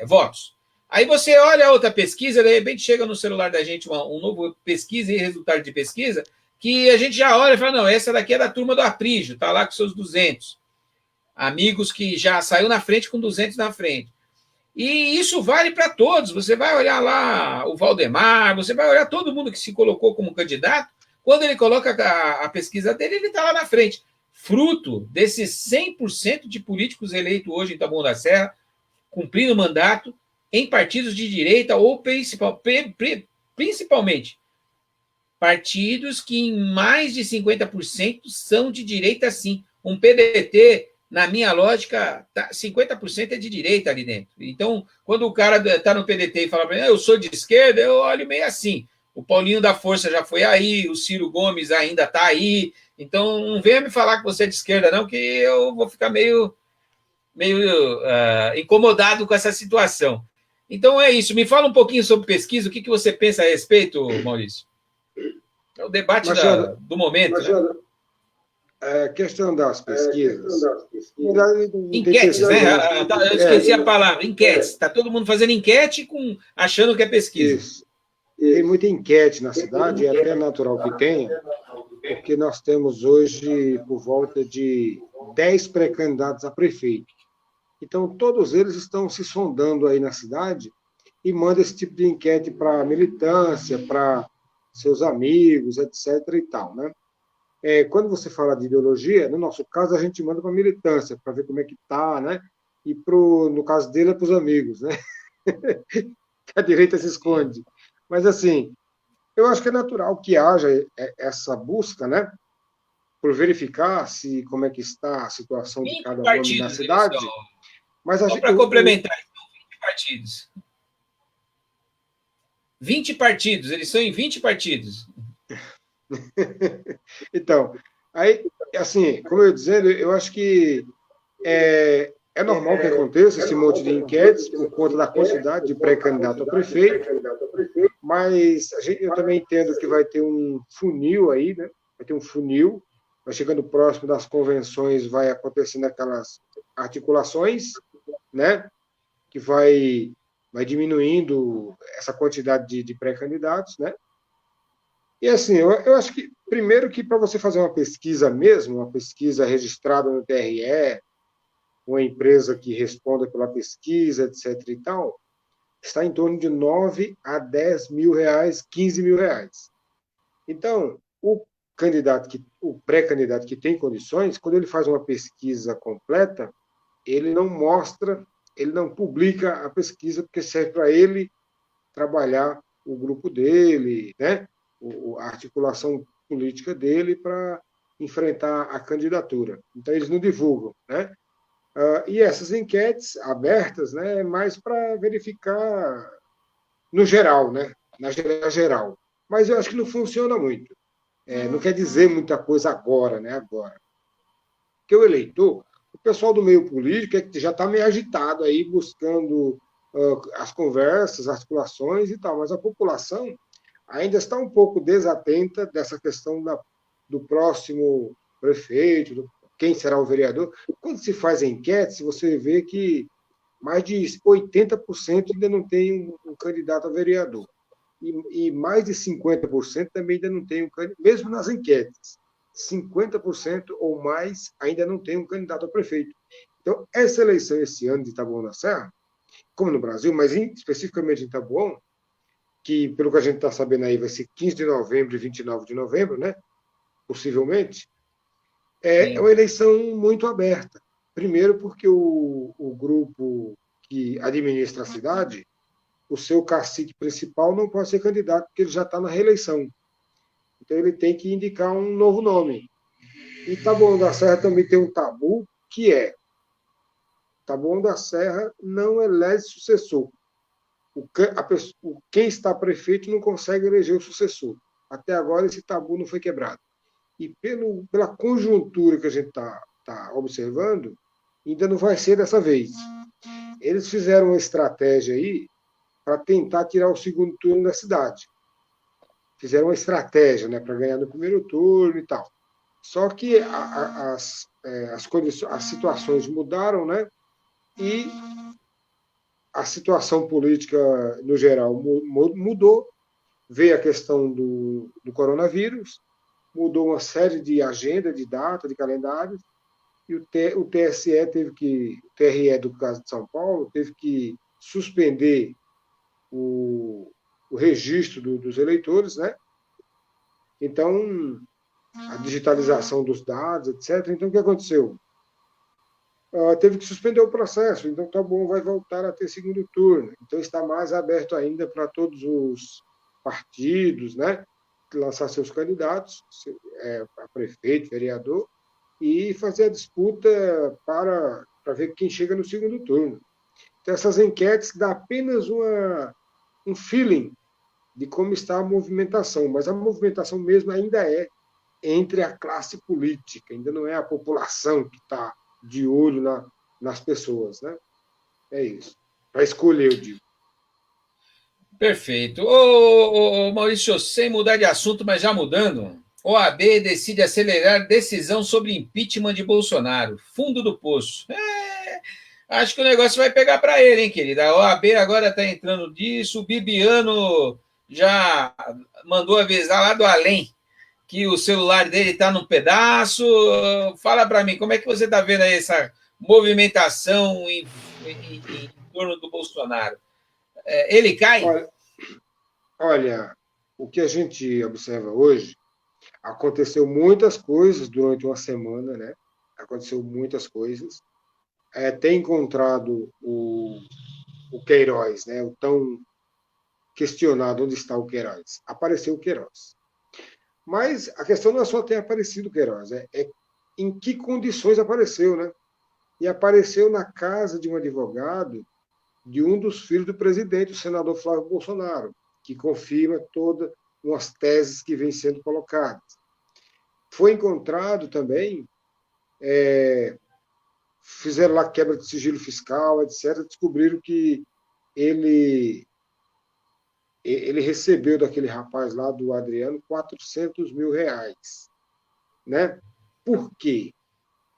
votos. Aí você olha a outra pesquisa, de repente chega no celular da gente um novo pesquisa e resultado de pesquisa, que a gente já olha e fala, não, essa daqui é da turma do Aprígio, está lá com seus 200. Amigos que já saiu na frente com 200 na frente. E isso vale para todos. Você vai olhar lá o Valdemar, você vai olhar todo mundo que se colocou como candidato, quando ele coloca a pesquisa dele, ele está lá na frente. Fruto desses 100% de políticos eleitos hoje em Taboão da Serra, cumprindo o mandato, em partidos de direita ou principalmente partidos que em mais de 50% são de direita, sim. Um PDT, na minha lógica, 50% é de direita ali dentro. Então, quando o cara está no PDT e fala para mim, eu sou de esquerda, eu olho meio assim. O Paulinho da Força já foi aí, o Ciro Gomes ainda está aí. Então, não venha me falar que você é de esquerda, não, que eu vou ficar meio incomodado com essa situação. Então, é isso. Me fala um pouquinho sobre pesquisa. O que você pensa a respeito, Maurício? É o debate do momento. Machado, né? A questão das pesquisas. Enquetes, né? Eu esqueci a palavra, enquetes. Está todo mundo fazendo enquete achando que é pesquisa. Isso. Tem muita enquete na cidade, e é até natural que tenha, porque nós temos hoje por volta de 10 pré-candidatos a prefeito. Então, todos eles estão se sondando aí na cidade e mandam esse tipo de enquete para militância, para seus amigos, etc. e tal, né? Quando você fala de ideologia, no nosso caso, a gente manda para a militância, para ver como é que está, né? E, no caso dele, é para os amigos, né? A direita se esconde. Mas, assim, eu acho que é natural que haja essa busca, né? Por verificar como é que está a situação de cada nome na cidade. Mas só para complementar, são 20 partidos. 20 partidos, eles são em 20 partidos. Então, aí, assim, como eu ia dizendo, eu acho que é normal que aconteça esse monte de enquetes por conta da quantidade de pré-candidato a prefeito, mas eu também entendo que vai ter um funil aí, né? Vai ter um funil, vai chegando próximo das convenções, vai acontecendo aquelas articulações, né? Que vai diminuindo essa quantidade de pré-candidatos, né? E assim, eu acho que, primeiro, que para você fazer uma pesquisa mesmo, uma pesquisa registrada no TRE, uma empresa que responda pela pesquisa, etc. e tal, está em torno de 9 a 10 mil reais, 15 mil reais. Então, o pré-candidato que tem condições, quando ele faz uma pesquisa completa, ele não mostra, ele não publica a pesquisa, porque serve para ele trabalhar o grupo dele, né? A articulação política dele para enfrentar a candidatura. Então, eles não divulgam, né? E essas enquetes abertas, né, é mais para verificar no geral, né? Na geral. Mas eu acho que não funciona muito. Não quer dizer muita coisa agora, né? Agora. Porque o eleitor, o pessoal do meio político já está meio agitado aí, buscando as conversas, as articulações e tal, mas a população ainda está um pouco desatenta dessa questão do próximo prefeito, quem será o vereador. Quando se faz a enquete, você vê que mais de 80% ainda não tem um candidato a vereador. E mais de 50% também ainda não tem um candidato, mesmo nas enquetes. 50% ou mais ainda não tem um candidato a prefeito. Então, essa eleição esse ano de Taboão da Serra, como no Brasil, mas especificamente em Taboão, que, pelo que a gente está sabendo aí, vai ser 15 de novembro e 29 de novembro, né? Possivelmente. É Sim. uma eleição muito aberta. Primeiro, porque o grupo que administra a cidade, o seu cacique principal não pode ser candidato, porque ele já está na reeleição. Então, ele tem que indicar um novo nome. E Taboão da Serra também tem um tabu, que é Taboão da Serra não elege sucessor. Quem está prefeito não consegue eleger o sucessor. Até agora, esse tabu não foi quebrado. E pela conjuntura que a gente está observando, ainda não vai ser dessa vez. Eles fizeram uma estratégia aí para tentar tirar o segundo turno da cidade. Fizeram uma estratégia, né, para ganhar no primeiro turno e tal. Só que as condições, as situações mudaram, né? E a situação política, no geral, mudou. Veio a questão do coronavírus, mudou uma série de agenda, de data, de calendários, e o TSE teve que, o TRE do caso de São Paulo, teve que suspender o registro dos eleitores, né? Então, a digitalização dos dados, etc. Então, o que aconteceu? Teve que suspender o processo, então tá bom, vai voltar a ter segundo turno. Então está mais aberto ainda para todos os partidos, né? Lançar seus candidatos, a prefeito, vereador, e fazer a disputa para ver quem chega no segundo turno. Então, essas enquetes dão apenas um feeling de como está a movimentação, mas a movimentação mesmo ainda é entre a classe política, ainda não é a população que está de olho nas pessoas, né? É isso. Para escolher, eu digo. Perfeito. Ô, Maurício, sem mudar de assunto, mas já mudando, OAB decide acelerar decisão sobre impeachment de Bolsonaro. Fundo do poço. Acho que o negócio vai pegar para ele, hein, querida? A OAB agora está entrando disso. O Bibiano já mandou avisar lá do além que o celular dele está num pedaço. Fala para mim, como é que você está vendo aí essa movimentação em torno do Bolsonaro? Ele cai? Olha, olha, o que a gente observa hoje, aconteceu muitas coisas durante uma semana, né? Aconteceu muitas coisas. Tem encontrado o Queiroz, né? O tão questionado onde está o Queiroz. Apareceu o Queiroz. Mas a questão não é só ter aparecido o Queiroz, é em que condições apareceu, né? E apareceu na casa de um advogado de um dos filhos do presidente, o senador Flávio Bolsonaro, que confirma todas umas teses que vêm sendo colocadas. Foi encontrado também, fizeram lá quebra de sigilo fiscal, etc., descobriram que ele, ele recebeu daquele rapaz lá, do Adriano, R$ 400 mil, né? Por quê?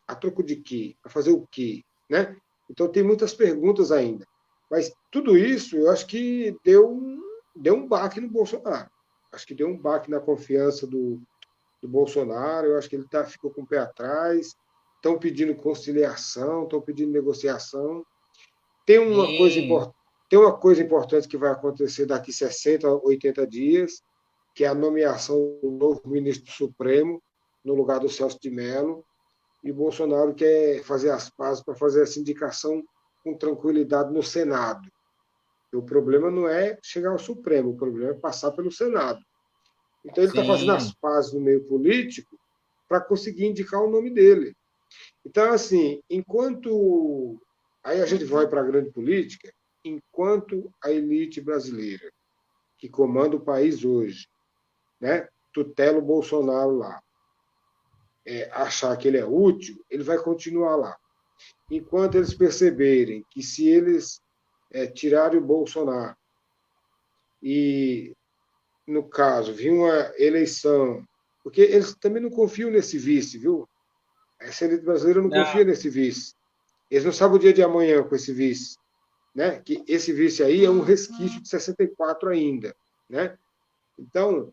A troco de quê? Para fazer o quê? Né? Então, tem muitas perguntas ainda. Mas tudo isso, eu acho que deu um baque no Bolsonaro. Acho que deu um baque na confiança do Bolsonaro. Eu acho que ele ficou com o pé atrás. Estão pedindo conciliação, estão pedindo negociação. Tem uma coisa Sim. importante. Tem uma coisa importante que vai acontecer daqui 60 a 80 dias, que é a nomeação do novo ministro do Supremo, no lugar do Celso de Mello, e o Bolsonaro quer fazer as pazes para fazer essa indicação com tranquilidade no Senado. E o problema não é chegar ao Supremo, o problema é passar pelo Senado. Então ele está fazendo as Sim. pazes no meio político para conseguir indicar o nome dele. Então, assim, enquanto. Aí a gente vai para a grande política, enquanto a elite brasileira, que comanda o país hoje, né, tutela o Bolsonaro lá, achar que ele é útil, ele vai continuar lá. Enquanto eles perceberem que se eles tirarem o Bolsonaro e, no caso, vir uma eleição, porque eles também não confiam nesse vice, viu? Essa elite brasileira não Não, confia nesse vice. Eles não sabem o dia de amanhã com esse vice, né? Que esse vice aí é um resquício de 64 ainda, né? Então,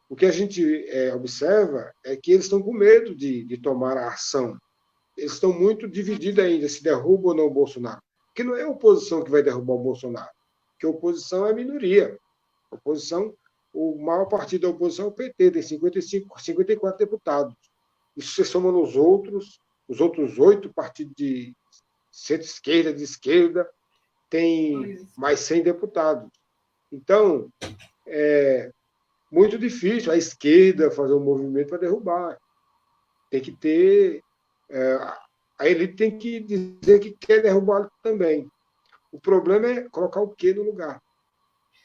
o que a gente observa é que eles estão com medo de tomar a ação. Eles estão muito divididos ainda, se derruba ou não o Bolsonaro. Porque não é a oposição que vai derrubar o Bolsonaro, porque a oposição é a minoria. A oposição, o maior partido da oposição é o PT, tem 55, 54 deputados. Isso você soma nos os outros 8 partidos de centro-esquerda, de esquerda, tem mais 100 deputados. Então, é muito difícil a esquerda fazer um movimento para derrubar. Tem que ter. A elite tem que dizer que quer derrubar também. O problema é colocar o quê no lugar.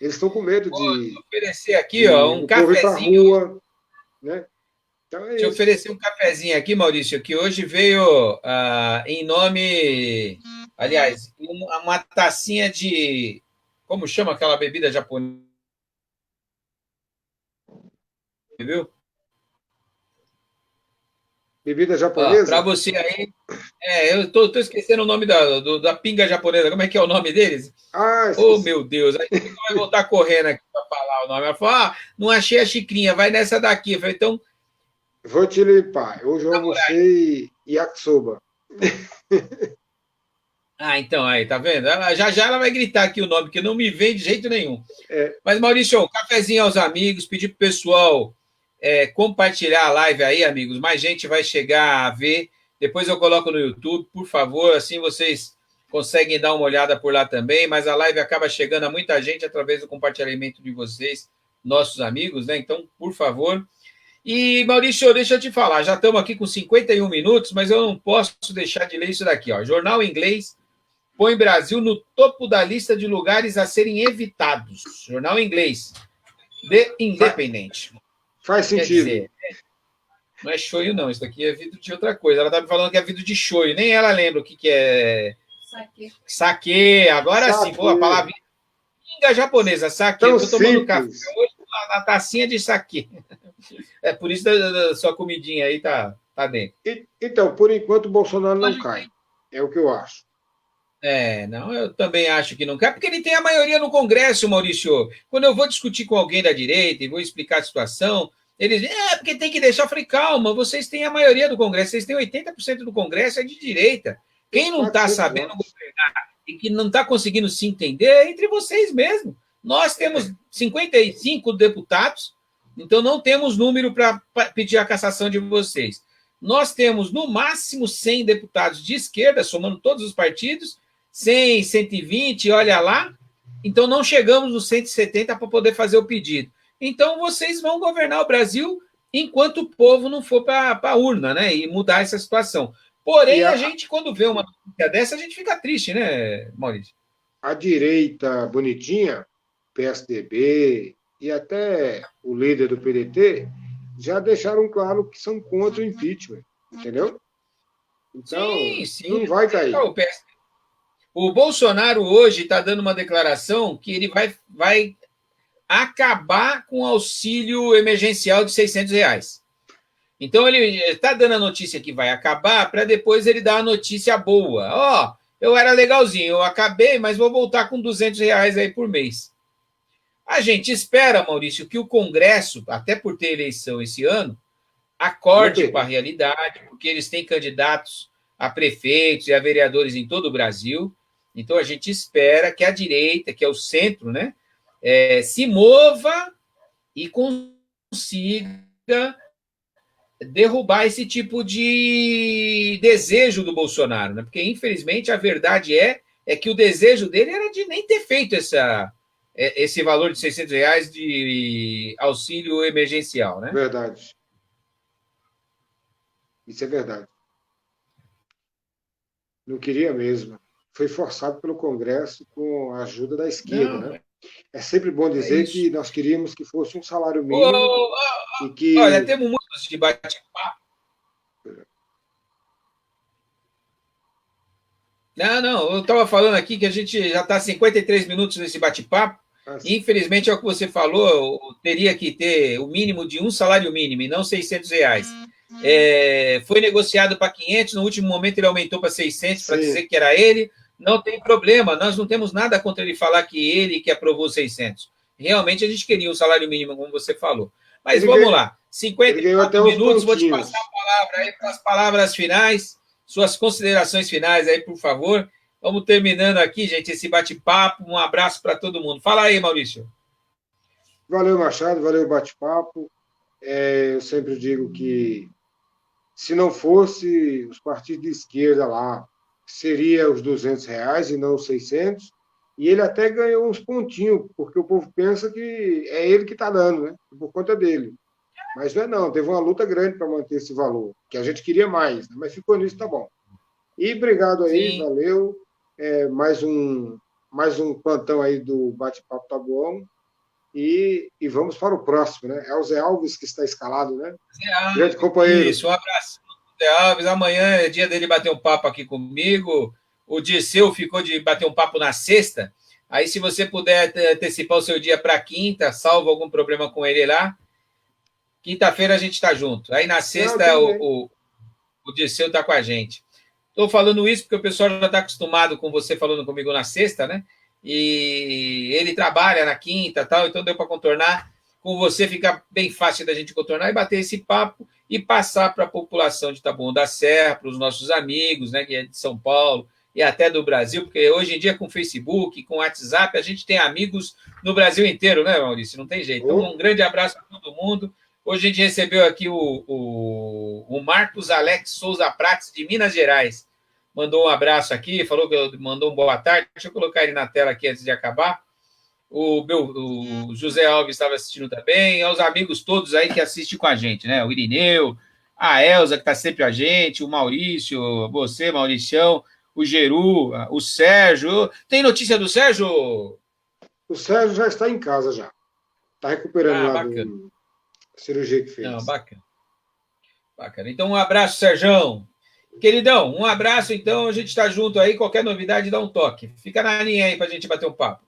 Eles estão com medo Vou de, oferecer aqui, ó, um o povo ir para a cafezinho. rua, né? Então é Deixa eu isso. oferecer um cafezinho aqui, Maurício, que hoje veio em nome, aliás, uma tacinha de, como chama aquela bebida japonesa, viu? Bebida Para japonesa? você aí, eu tô esquecendo o nome da pinga japonesa, como é que é o nome deles? Ah, Oh, esqueci. meu Deus, aí você vai voltar correndo aqui para falar o nome. Ela falou, não achei a xicrinha, vai nessa daqui. Eu falei, então, Vou te limpar. Hoje eu almocei yakisoba. então, aí, tá vendo? Já já ela vai gritar aqui o nome, que não me vem de jeito nenhum. É, Mas, Maurício, um cafezinho aos amigos, pedir pro pessoal compartilhar a live aí, amigos. Mais gente vai chegar a ver. Depois eu coloco no YouTube, por favor, assim vocês conseguem dar uma olhada por lá também. Mas a live acaba chegando a muita gente através do compartilhamento de vocês, nossos amigos, né? Então, por favor. E, Maurício, deixa eu te falar, já estamos aqui com 51 minutos, mas eu não posso deixar de ler isso daqui, ó. Jornal Inglês põe Brasil no topo da lista de lugares a serem evitados. Jornal Inglês. The Independent. faz Quer sentido. dizer, não é shoyu, não. Isso daqui é vidro de outra coisa. Ela está me falando que é vidro de shoyu. Nem ela lembra o que é. Saque. Saque. Agora sim. Pô, a palavra pinga japonesa. Saque. Tão Eu estou tomando café simples. hoje na tacinha de saque. É por isso da sua comidinha aí tá dentro. Então, por enquanto, o Bolsonaro não cai. É o que eu acho. Não, eu também acho que não quer, porque ele tem a maioria no Congresso, Maurício. Quando eu vou discutir com alguém da direita e vou explicar a situação, eles dizem, porque tem que deixar. Eu falei, calma, vocês têm a maioria do Congresso, vocês têm 80% do Congresso é de direita. Quem não está 400 sabendo votos. governar e que não está conseguindo se entender é entre vocês mesmo. Nós temos 55 deputados, então não temos número para pedir a cassação de vocês. Nós temos, no máximo, 100 deputados de esquerda, somando todos os partidos, 100, 120, olha lá. Então não chegamos nos 170 para poder fazer o pedido. Então vocês vão governar o Brasil enquanto o povo não for para a urna, né? E mudar essa situação. Porém, a gente, quando vê uma notícia dessa, a gente fica triste, né, Maurício? A direita bonitinha, PSDB e até o líder do PDT, já deixaram claro que são contra o impeachment. Entendeu? Então, sim. não vai cair. O Bolsonaro hoje está dando uma declaração que ele vai acabar com o auxílio emergencial de R$ 600. Então, ele está dando a notícia que vai acabar para depois ele dar a notícia boa. Eu era legalzinho, eu acabei, mas vou voltar com R$ 200 aí por mês. A gente espera, Maurício, que o Congresso, até por ter eleição esse ano, acorde com a realidade, porque eles têm candidatos a prefeitos e a vereadores em todo o Brasil. Então, a gente espera que a direita, que é o centro, né, se mova e consiga derrubar esse tipo de desejo do Bolsonaro, né? Porque, infelizmente, a verdade é que o desejo dele era de nem ter feito esse valor de R$ 600 de auxílio emergencial, né? Verdade. Isso é verdade. Não queria mesmo. Foi forçado pelo Congresso com a ajuda da esquerda, né? É sempre bom dizer que nós queríamos que fosse um salário mínimo e que... Olha, temos muitos de bate-papo. Não, eu estava falando aqui que a gente já está 53 minutos nesse bate-papo. Infelizmente, é o que você falou, teria que ter o mínimo de um salário mínimo e não R$ 600. Foi negociado para 500, no último momento ele aumentou para 600 para dizer que era ele. Não tem problema, nós não temos nada contra ele falar que ele que aprovou 600. Realmente a gente queria um salário mínimo, como você falou. Mas vamos lá, 54 minutos, vou te passar a palavra aí para as palavras finais, suas considerações finais aí, por favor. Vamos terminando aqui, gente, esse bate-papo. Um abraço para todo mundo. Fala aí, Maurício. Valeu, Machado, valeu o bate-papo. Eu sempre digo que se não fosse os partidos de esquerda lá, seria os R$ 200 e não os 600. E ele até ganhou uns pontinhos, porque o povo pensa que é ele que está dando, né? Por conta dele. Mas não é não, teve uma luta grande para manter esse valor, que a gente queria mais, né? Mas ficou nisso, tá bom. E obrigado aí, Sim. valeu. Mais um plantão aí do Bate-Papo Tabuão. E vamos para o próximo, né? É o Zé Alves que está escalado, né? Zé Grande Alves, companheiro. isso, um abraço, Zé Alves. Amanhã é dia dele bater um papo aqui comigo. O Dirceu ficou de bater um papo na sexta. Aí, se você puder antecipar o seu dia para quinta, salvo algum problema com ele lá, quinta-feira a gente está junto. Aí, na Não, sexta, tudo bem. o Dirceu está com a gente. Estou falando isso porque o pessoal já está acostumado com você falando comigo na sexta, né? E ele trabalha na quinta, tal, então deu para contornar. Com você fica bem fácil da gente contornar e bater esse papo e passar para a população de Taboão da Serra, para os nossos amigos, né, que é de São Paulo e até do Brasil, porque hoje em dia com Facebook, com WhatsApp, a gente tem amigos no Brasil inteiro, né, Maurício? Não tem jeito. Então, um grande abraço a todo mundo. Hoje a gente recebeu aqui o Marcos Alex Souza Prates, de Minas Gerais. Mandou um abraço aqui, falou que mandou um boa tarde. Deixa eu colocar ele na tela aqui antes de acabar. O José Alves estava assistindo também, aos amigos todos aí que assistem com a gente, né? O Irineu, a Elza, que está sempre com a gente, o Maurício, você, Mauricião, o Geru, o Sérgio. Tem notícia do Sérgio? O Sérgio já está em casa já. Está recuperando Ah, lá bacana. do cirurgia que Não, fez. bacana. Bacana. Então, um abraço, Sérgio. Queridão, um abraço. Então, a gente está junto aí. Qualquer novidade, dá um toque. Fica na linha aí para a gente bater um papo.